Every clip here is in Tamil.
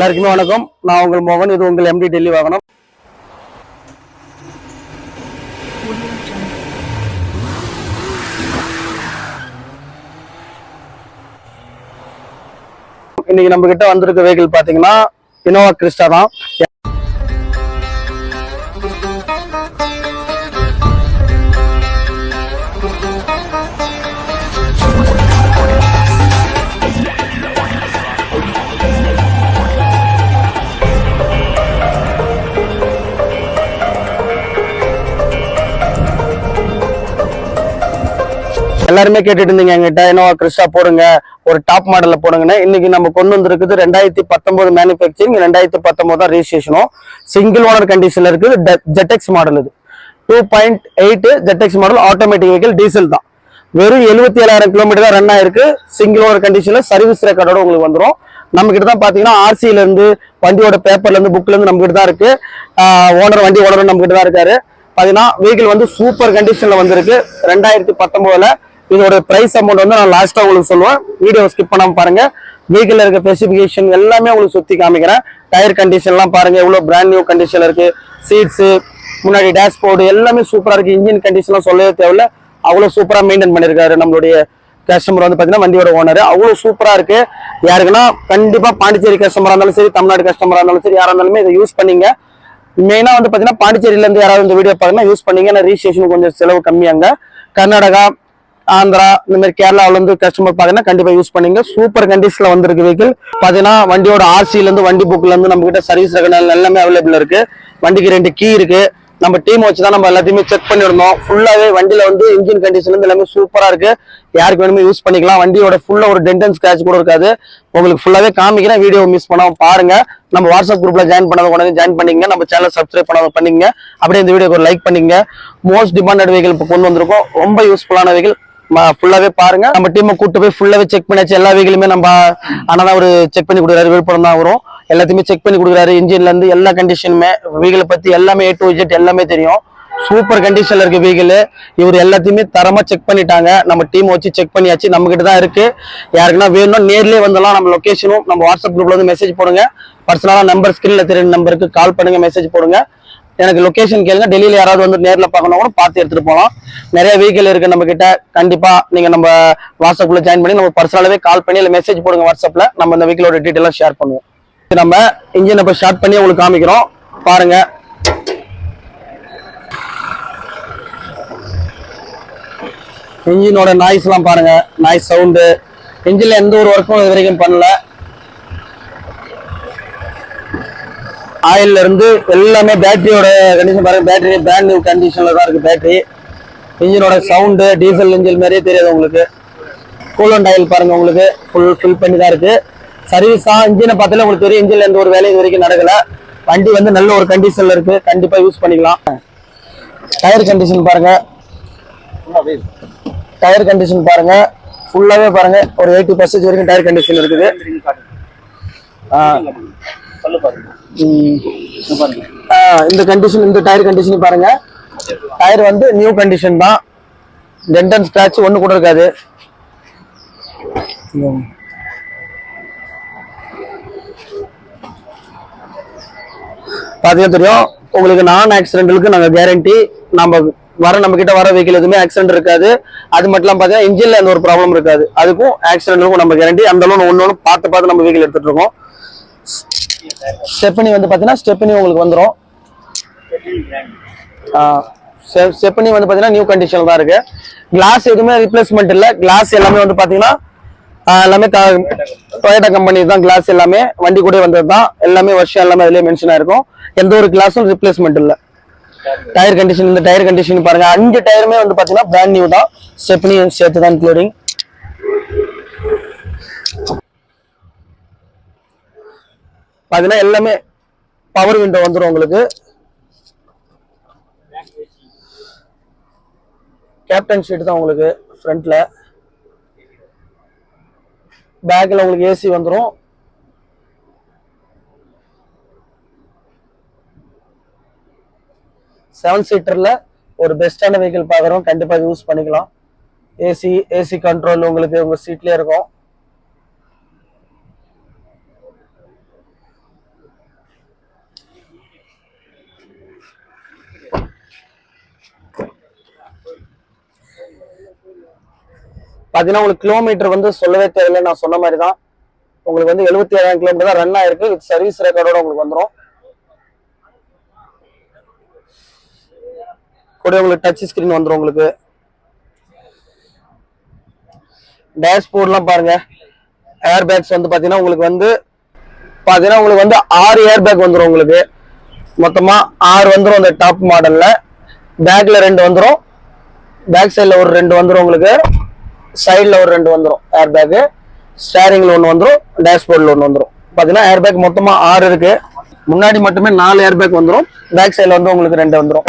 எல்லாருக்குமே வணக்கம். நான் உங்கள் மோகன். இது உங்கள் எம்டி டெல்லி வாகனம். இன்னைக்கு நம்ம கிட்ட வந்திருக்க வெஹிக்கிள் பாத்தீங்கன்னா இனோவா கிறிஸ்டா தான். எல்லாருமே கேட்டுட்டு இருந்தீங்க என்கிட்ட இனோவா கிறிஸ்டா போடுங்க, ஒரு டாப் மாடல்ல போடுங்கன்னு. இன்னைக்கு நம்ம கொண்டு வந்திருக்குது 2019 மேனுஃபேக்சரிங், 2019 தான் ரெஜிஸ்ட்ரேஷனும். சிங்கிள் ஓனர் கண்டிஷன்ல இருக்குது. ZX model. இது 2.8 ZX model, automatic vehicle, diesel தான். வெறும் 77,000 கிலோமீட்டர் தான் ரன் ஆயிருக்கு. சிங்கிள் ஓனர் கண்டிஷன்ல சர்வீஸ் ரெக்கார்டோட உங்களுக்கு வந்துடும். நம்ம கிட்ட தான் பாத்தீங்கன்னா ஆர்சில இருந்து, வண்டியோட பேப்பர்ல இருந்து, புக்ல இருந்து நம்ம கிட்ட தான் இருக்கு. வண்டி ஓனர் நம்ம கிட்ட தான் இருக்காரு. பாத்தீங்கன்னா வெஹிக்கிள் வந்து சூப்பர் கண்டிஷன்ல வந்திருக்கு 2019ல. இதோட பிரைஸ் அமௌண்ட் வந்து நான் லாஸ்டா உங்களுக்கு சொல்லுவேன். வீடியோ ஸ்கிப் பண்ணாம பாருங்க. வெஹிக்கிள் இருக்க ஸ்பெசிபிகேஷன் எல்லாமே உங்களுக்கு சுத்தி காமிக்கிறேன். டயர் கண்டிஷன் எல்லாம் பாருங்க, எவ்வளவு பிராண்ட் நியூ கண்டிஷன்ல இருக்கு. சீட்ஸ், முன்னாடி டேஷ்போர்டு எல்லாமே சூப்பரா இருக்கு. இன்ஜின் கண்டிஷன்லாம் சொல்லவே தேவையில்ல, அவ்வளவு சூப்பரா மெயின்டைன் பண்ணிருக்காரு நம்மளுடைய கஸ்டமர். வந்து பாத்தீங்கன்னா வண்டியோட ஓனர் அவ்வளவு சூப்பரா இருக்கு. யாருக்குன்னா கண்டிப்பா பாண்டிச்சேரி கஸ்டமரா இருந்தாலும் சரி, தமிழ்நாடு கஸ்டமரா இருந்தாலும் சரி, யாரா இருந்தாலுமே இதை யூஸ் பண்ணீங்க. மெயினா வந்து பாத்தீங்கன்னா பாண்டிச்சேரியில இருந்து யாராவது இந்த வீடியோ பாருங்கன்னா யூஸ் பண்ணீங்க. ரெஜிஸ்ட்ரேஷன் கொஞ்சம் செலவு கம்மியாங்க. கர்நாடகா, ஆந்திரா, இந்த மாதிரி கேரளாவில இருந்து கஸ்டமர் பாத்தீங்கன்னா கண்டிப்பா யூஸ் பண்ணீங்க. சூப்பர் கண்டிஷன்ல வந்திருக்கு வெஹிக்கிள். பாத்தீங்கன்னா வண்டியோட ஆர்சில இருந்து, வண்டி புக்ல இருந்து நம்ம கிட்ட சர்வீஸ் ரெக்கார்ட் எல்லாமே அவைலபிள் இருக்கு. வண்டிக்கு 2 கீ இருக்கு. நம்ம டீம் வச்சுதான் நம்ம எல்லாத்தையுமே செக் பண்ணிருந்தோம். ஃபுல்லாவே வண்டியில வந்து இன்ஜின் கண்டிஷன் வந்து எல்லாமே சூப்பரா இருக்கு. யாருக்கு வேணுமே யூஸ் பண்ணிக்கலாம். வண்டியோட ஃபுல்லா ஒரு டென்ட் அண்ட் ஸ்கிராட்ச் கூட இருக்காது. உங்களுக்கு ஃபுல்லாவே காமிக்கிறேன். வீடியோ மிஸ் பண்ணாம பாருங்க. நம்ம வாட்ஸ்அப் குரூப்ல ஜாயின் பண்ணாத உடனே ஜாயின் பண்ணிக்கங்க. நம்ம சேனல் சப்ஸ்கிரைப் பண்ணாத பண்ணிக்கங்க. அப்படியே இந்த வீடியோக்கு ஒரு லைக் பண்ணிக்கங்க. மோஸ்ட் டிமாண்டட் வெஹிக்கிள் இப்போ கொண்டு வந்திருக்கோம். ரொம்ப யூஸ்ஃபுல்லான வெஹிக்கிள். ஃபுல்லாவே பாருங்க. நம்ம டீமை கூட்டு போய் ஃபுல்லாவே செக் பண்ணியாச்சு. எல்லா வெஹிக்கிளுமே நம்ம ஆனா ஒரு செக் பண்ணி கொடுக்குறாரு. விழுப்புரம் தான் வரும். எல்லாத்தையுமே செக் பண்ணி கொடுக்குறாரு. இன்ஜின்ல இருந்து எல்லா கண்டிஷனுமே, வெஹிக்கிளை பத்தி எல்லாமே A to Z எல்லாமே தெரியும். சூப்பர் கண்டிஷன்ல இருக்கு வெஹிக்கிள். இவர் எல்லாத்தையுமே தரமா செக் பண்ணிட்டாங்க. நம்ம டீம் வச்சு செக் பண்ணியாச்சு. நம்ம கிட்ட தான் இருக்கு. யாருக்குன்னா வேணும்னா நேர்லயே வந்துடலாம். நம்ம லொகேஷனும் நம்ம வாட்ஸ்அப் குரூப்ல வந்து மெசேஜ் போடுங்க. பர்சனலா நம்பர் ஸ்கிரீன்ல தெரியுற நம்பருக்கு கால் பண்ணுங்க, மெசேஜ் போடுங்க. எனக்கு லொகேஷன் கேளுங்க. டெல்லியில யாராவது வந்து நேர்ல பார்க்கணும் கூட பார்த்து எடுத்துட்டு போகலாம். நிறைய வெஹிக்கிள் இருக்கு நம்ம கிட்ட. கண்டிப்பா நீங்க நம்ம வாட்ஸ்அப்ல ஜாயின் பண்ணி நம்ம பர்சனலாவே கால் பண்ணி இல்லை மெசேஜ் போடுங்க வாட்ஸ்அப்ல. நம்ம இந்த வெஹிக்கிளோட டீட்டெயிலாம் ஷேர் பண்ணுவோம். நம்ம இன்ஜின் இப்போ ஸ்டார்ட் பண்ணி உங்களுக்கு காமிக்கிறோம் பாருங்க. இன்ஜினோட நாய்ஸ் எல்லாம் பாருங்க, நாய்ஸ் சவுண்டு. இன்ஜின்ல எந்த ஒரு ஒர்க்கும் இது வரைக்கும் பண்ணல. ஆயில்ல இருந்து எல்லாமே பேட்டரியோட கண்டிஷன் பாருங்க. பேட்டரி பிராண்ட் நியூ கண்டிஷன்ல தான் இருக்கு பேட்டரி. இன்ஜினோட சவுண்டு டீசல் இன்ஜின் மாதிரியே தெரியாது உங்களுக்கு. கூலண்ட் ஆயில் பாருங்க, உங்களுக்கு ஃபில் பண்ணி தான் இருக்கு. சர்வீஸ் தான். இன்ஜினை பார்த்தாலே உங்களுக்கு தெரியும், இன்ஜின்ல எந்த ஒரு வேலையும் இது வரைக்கும் நடக்கல. வண்டி வந்து நல்ல ஒரு கண்டிஷன்ல இருக்கு. கண்டிப்பா யூஸ் பண்ணிக்கலாம். டயர் கண்டிஷன் பாருங்க, டயர் கண்டிஷன் பாருங்க, ஃபுல்லாவே பாருங்க. ஒரு 80% வரைக்கும் டயர் கண்டிஷன் இருக்குது. இந்த கண்டிஷன், இந்த டயர் கண்டிஷன் பாருங்க. டயர் வந்து நியூ கண்டிஷன் தான். டென்ட் அண்ட் ஸ்கிராட்ச் ஒண்ணு கூட இருக்காது. பாத்தீங்கன்னா தெரியும் உங்களுக்கு. நான் ஆக்சிடென்ட்களுக்கு நாங்க கேரண்டி. நம்ம கிட்ட வர வெஹிக்கிள் எதுவுமே ஆக்சிடென்ட் இருக்காது. அது மட்டும் பாத்தீங்கன்னா இன்ஜின்ல எந்த ஒரு ப்ராப்ளம் இருக்காது. அதுக்கும் ஆக்சிடென்ட்களுக்கும் நம்ம கேரண்டி. அந்த அளவு ஒன்னு பார்த்து நம்ம வெஹிக்கிள் எடுத்துட்டு இருக்கோம். ஸ்டெப்னி வந்து பாத்தீங்கன்னா ஸ்டெப்னி உங்களுக்கு வந்துடும். ஸ்டெப்னி வந்து பாத்தீங்கன்னா நியூ கண்டிஷன் தான் இருக்கு. கிளாஸ் எதுவுமே ரிப்ளேஸ்மெண்ட் இல்ல. கிளாஸ் எல்லாமே வந்து பாத்தீங்கன்னா எல்லாமே டொயோட்டா கம்பெனி தான். கிளாஸ் எல்லாமே வண்டி கூட வந்தது தான். எல்லாமே வருஷம் எல்லாமே அதுலயே மென்ஷன் ஆயிருக்கும். எந்த ஒரு கிளாஸும் ரிப்ளேஸ்மெண்ட் இல்ல. டயர் கண்டிஷன், இந்த டயர் கண்டிஷன் பாருங்க. 5 டயருமே வந்து பாத்தீங்கன்னா பிராண்ட் நியூ தான். ஸ்டெப்னி சேர்த்து தான் இன்க்ளூடிங். பாத்தீங்கன்னா எல்லாமே பவர் விண்டோ வந்துடும் உங்களுக்கு. கேப்டன் ஷீட் தான் உங்களுக்கு ஃப்ரண்ட்ல. பேக்ல உங்களுக்கு ஏசி வந்துடும். செவன் சீட்டர்ல ஒரு பெஸ்டான வெஹிக்கிள் பாக்குறோம். கண்டிப்பா யூஸ் பண்ணிக்கலாம். ஏசி கண்ட்ரோல் உங்களுக்கு உங்க சீட்லயே இருக்கும். பாத்தீங்கன்னா உங்களுக்கு கிலோமீட்டர் வந்து சொல்லவே தேவையில்லை, நான் சொன்ன மாதிரி தான். உங்களுக்கு வந்து 77,000 கிலோமீட்டர் தான் ரன் ஆயிருக்கு. வித் சர்வீஸ் ரெக்கார்டோட உங்களுக்கு வந்துடும். கூட உங்களுக்கு டச் ஸ்கிரீன் வந்துடும். உங்களுக்கு டேஷ்போர்ட்லாம் பாருங்க. ஏர் பேக்ஸ் வந்து பாத்தீங்கன்னா உங்களுக்கு வந்து 6 ஏர் பேக் வந்துடும். உங்களுக்கு மொத்தமா 6 வந்துடும் அந்த டாப் மாடல்ல. பேக்ல 2 வந்துடும், பேக் சைட்ல ஒரு 2 வந்துடும், உங்களுக்கு சைட்ல ஒரு 2 வந்துடும் ஏர் பேக். ஸ்டேரிங்ல 1 வந்துடும், டேஷ்போர்ட்ல 1 வந்துடும். பாத்தீங்கன்னா ஏர் பேக் மொத்தமா 6 இருக்கு. முன்னாடி மட்டுமே 4 ஏர் பேக் வந்துடும், பேக் சைட்ல வந்து உங்களுக்கு 2 வந்துடும்.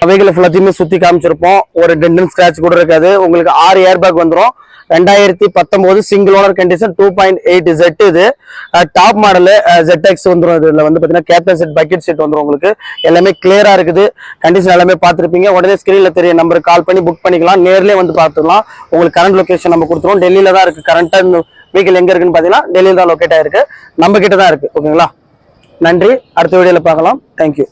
அவைகளை ஃபுல்லாத்தையுமே சுத்தி காமிச்சிருப்போம். ஒரு டென்ட் அண்ட் ஸ்கிராட்ச் கூட இருக்காது. உங்களுக்கு 6 ஏர் பேக் வந்துடும். 2019 சிங்கிள் ஓனர் கண்டிஷன் 2.8 Z. இது டாப் மாடல் ZX வந்துடும். இதுல வந்து பாத்தீங்கன்னா கேப்டன் செட், பக்கெட் செட் வந்துடும். உங்களுக்கு எல்லாமே கிளியரா இருக்குது. கண்டிஷன் எல்லாமே பார்த்துருப்பீங்க. உடனே ஸ்கிரீன்ல தெரிய நம்பருக்கு கால் பண்ணி புக் பண்ணிக்கலாம். நேர்லயே வந்து பார்த்துக்கலாம். உங்களுக்கு கரண்ட் லொகேஷன் நம்ம கொடுத்துருவோம். டெல்லியில தான் இருக்கு. கரண்டா வெஹிக்கிள் எங்க இருக்குன்னு பாத்தீங்கன்னா டெல்லியில தான் லொகேட் ஆயிருக்கு. நம்ம கிட்ட தான் இருக்கு. ஓகேங்களா? நன்றி. அடுத்த வீடியோல பார்க்கலாம். தேங்க்யூ.